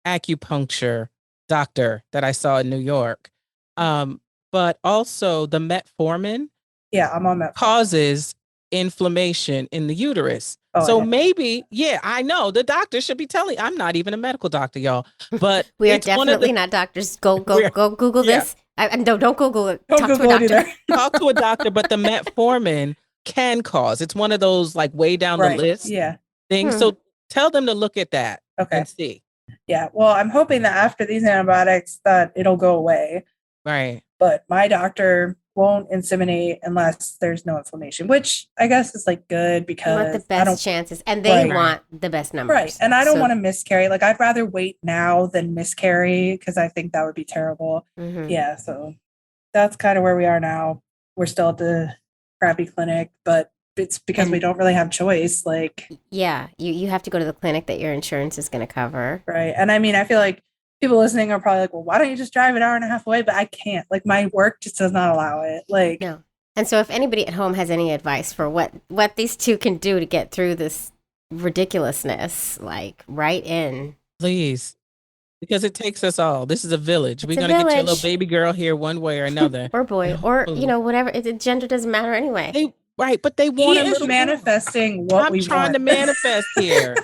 acupuncture doctor that I saw in New York. But also the metformin Yeah, I'm on that. causes inflammation in the uterus. Oh, So heck. maybe, yeah, I know the doctor should be telling. I'm not even a medical doctor, y'all, but We are it's one of definitely the, not doctors. Go We're- Google yeah. this. No, don't Google it. Don't Talk Google to a it doctor. either. talk to a doctor, but the metformin can cause. It's one of those like way down Right. the list Yeah. things. Hmm. So tell them to look at that Okay. and see. Yeah. Well, I'm hoping that after these antibiotics that it'll go away. Right. But my doctor won't inseminate unless there's no inflammation, which I guess is like good You want the because I best don't chances, and they Right. want the best numbers. right. And I don't So- want to miscarry. Like I'd rather wait now than miscarry because I think that would be terrible. Mhm. Yeah. So that's kind of where we are now. We're still at the crappy clinic, but it's because we And- don't really have choice. Like, Yeah, you have to go to the clinic that your insurance is going to cover. right. And I mean, I feel like people listening are probably like, well, why don't you just drive an hour and a half away? But I can't. Like my work just does not allow it. Like, No. And so if anybody at home has any advice for what these two can do to get through this ridiculousness, like write in. Please. Because it takes us all. This is a village. It's We're a going to get your village. little baby girl here one way or another. Or boy, or whatever. Gender doesn't matter anyway. Right, but they he want a is little manifesting what I'm we trying want. to manifest here.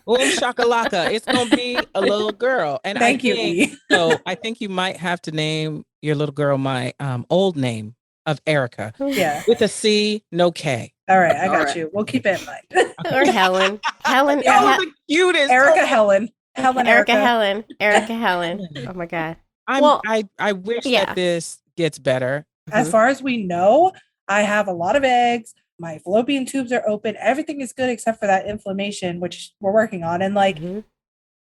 Boom shakalaka. It's gonna be a little girl. And Thank you, think, E. so I think you might have to name your little girl my old name of Erica Yeah. with a C, no K. All right. I got All right. you. We'll keep it in mind. Or Helen. Helen. Yeah. That was the cutest. Erica Helen. Helen Erica Erica. Helen. Erica Helen. Oh my God. Well, Well, I wish yeah. that this gets better. As far as we know, I have a lot of eggs. My fallopian tubes are open. Everything is good except for that inflammation, which we're working on. And like, Mhm.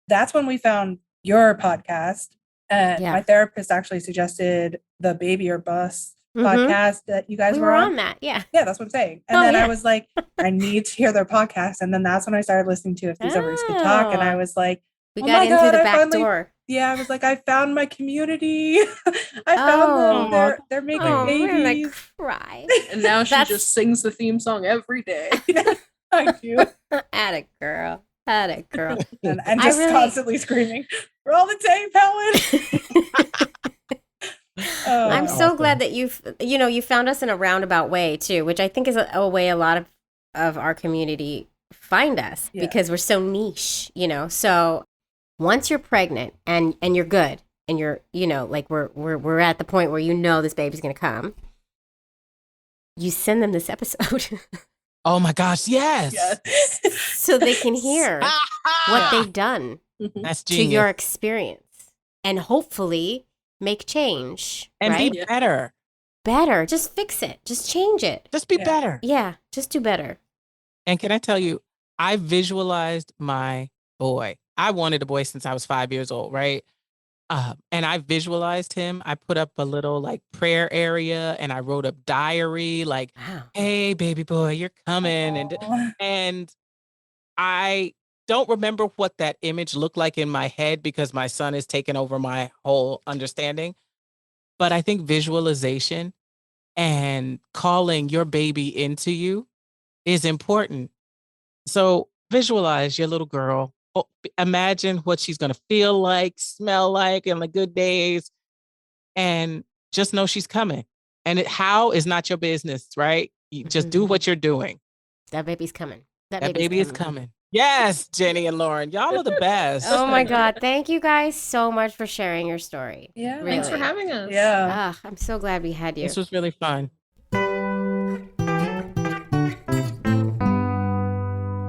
that's when we found your podcast. And Yeah. my therapist actually suggested the Baby or Bust Mhm. podcast that you guys we were were on. on that. Yeah. Yeah, that's what I'm saying. And Oh, then yeah. I was like, I need to hear their podcast. And then that's when I started listening to If These Ovaries Could Talk. And I Oh. was like, We Oh got my in through God, the I back finally- door. yeah, I was like, I found my community. I found Oh. them. They're making Oh, we're gonna babies. cry. And now she That's- just sings the theme song every day. I do. Atta girl. Atta girl. And I just really- constantly screaming, we're all the tape, Helen. Oh, I'm That's so awesome. glad that you found us in a roundabout way too, which I think is a way a lot of our community find us Yeah. because we're so niche, So once you're pregnant and you're good and you're, like we're at the point where this baby's gonna come, you send them this episode Oh my gosh, yes. yes. so they can hear what they've done Mhm. That's to genius. your experience and hopefully make change, And right? be better. Better. Just fix it. Just change it. Just be Yeah. better. Yeah, just do better. And can I tell you, I visualized my boy. I wanted a boy since I was 5 years old, right? And I visualized him. I put up a little like prayer area and I wrote a diary like, Wow. hey, baby boy, you're coming. Aw. And I don't remember what that image looked like in my head because my son is taking over my whole understanding. But I think visualization and calling your baby into you is important. So visualize your little girl. Imagine what she's going to feel like, smell like in the good days, and just know she's coming. And how is not your business, right? You just do what you're doing. That baby's coming. That baby is coming. Yes, Jenny and Lauren, y'all are the best. Oh my God. Thank you guys so much for sharing your story. Yeah. Really. Thanks for having us. Yeah. I'm so glad we had you. This was really fun.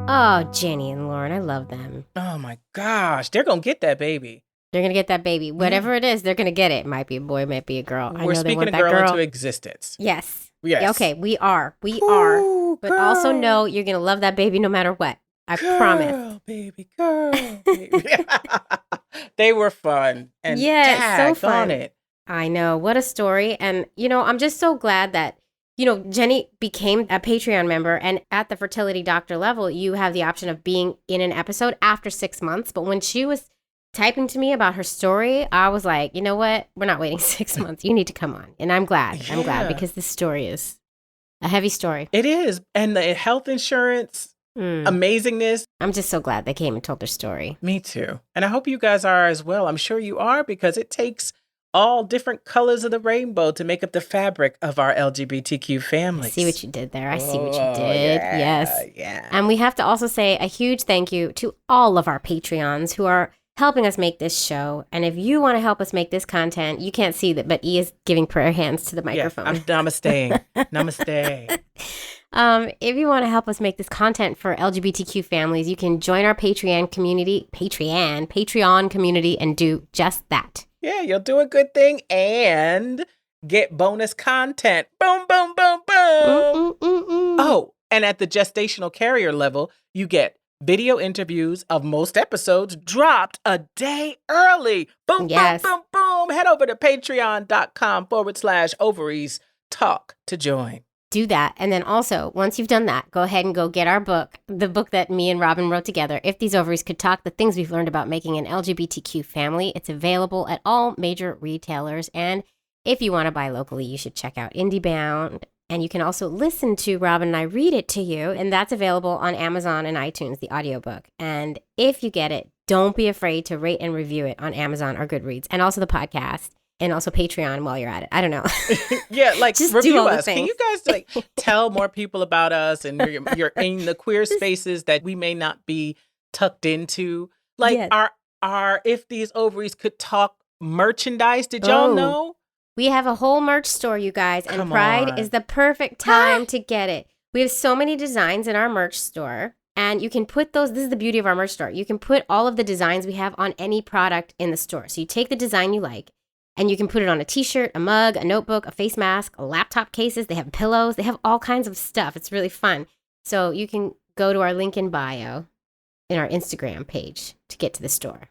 Oh, Jenny and Lauren, I love them. Oh my gosh, they're gonna get that baby. They're going to get that baby. Whatever it is, they're going to get it. Might be a boy, might be a girl. I We're know they speaking want a that girl, girl. into existence. Yes. Yes. Yeah, okay, we are. We are. Ooh, But also girl, know you're going to love that baby no matter what. I promise. girl, baby, girl, baby. They were fun. And Yes, so daggone fun. it. I know. What a story. And, I'm just so glad that, Jenny became a Patreon member. And at the fertility doctor level, you have the option of being in an episode after 6 months. But when she was typing to me about her story, I was like, you know what? We're not waiting 6 months. You need to come on. And I'm glad. I'm glad Yeah. because this story is a heavy story. It is. And the health insurance Mm. amazingness. I'm just so glad they came and told their story. Me too. And I hope you guys are as well. I'm sure you are because it takes all different colors of the rainbow to make up the fabric of our LGBTQ I family. see what you did there. I see what you Oh, did. yeah, Yes. Yeah. And we have to also say a huge thank you to all of our Patreons who are helping us make this show. And if you want to help us make this content, you can't see that, but E is giving prayer hands to the Yeah, microphone. I'm namaste. Namaste. If you want to help us make this content for LGBTQ families, you can join our Patreon community and do just that. Yeah, you'll do a good thing and get bonus content. Boom, boom, boom, boom. Oh, and at the gestational carrier level, you get video interviews of most episodes dropped a day early. Boom, Yes. boom, boom, boom. Head over to patreon.com/ovaries talk to join. Do that. And then also, once you've done that, go ahead and go get our book, the book that me and Robin wrote together, If These Ovaries Could Talk, the things we've learned about making an LGBTQ family. It's available at all major retailers. And if you want to buy locally, you should check out IndieBound. And you can also listen to Robin and I read it to you. And that's available on Amazon and iTunes, the audiobook. And if you get it, don't be afraid to rate and review it on Amazon or Goodreads, and also the podcast. And also Patreon while you're at it. I don't know. Yeah, like Just do review all the us. Can things. you guys like tell more people about us and you're in the queer spaces that we may not be tucked into? Like Yes. our If These Ovaries Could Talk merchandise. Did y'all Oh. know? We have a whole merch store, you guys, and Come Pride on. is the perfect time to get it. We have so many designs in our merch store, and you can put those. This is the beauty of our merch store. You can put all of the designs we have on any product in the store. So you take the design you like, and you can put it on a t-shirt, a mug, a notebook, a face mask, a laptop cases. They have pillows. They have all kinds of stuff. It's really fun. So you can go to our link in bio in our Instagram page to get to the store.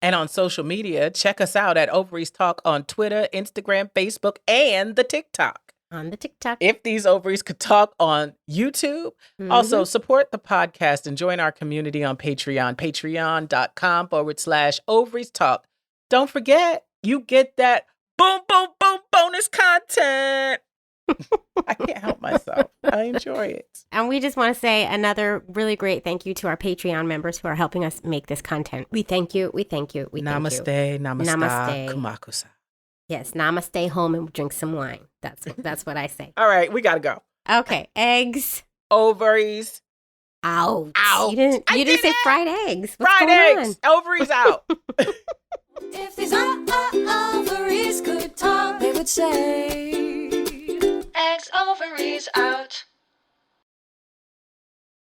And on social media, check us out at Ovaries Talk on Twitter, Instagram, Facebook, and the TikTok. On the TikTok. If These Ovaries Could Talk on YouTube. Also, support the podcast and join our community on Patreon, patreon.com/Ovaries Talk. Don't forget, you get that boom, boom, boom bonus content. I can't help myself. I enjoy it. And we just want to say another really great thank you to our Patreon members who are helping us make this content. We thank you. We thank you. We thank you. Namaste, namaste, Namaste. kumakusa. Yes, namaste home and drink some wine. That's what I say. All right, we got to go. Okay, eggs Ovaries out. Out. You didn't I did say it. fried eggs. What's Fried going eggs. Ovaries out. If these ovaries could talk, they would say, eggs, ovaries out.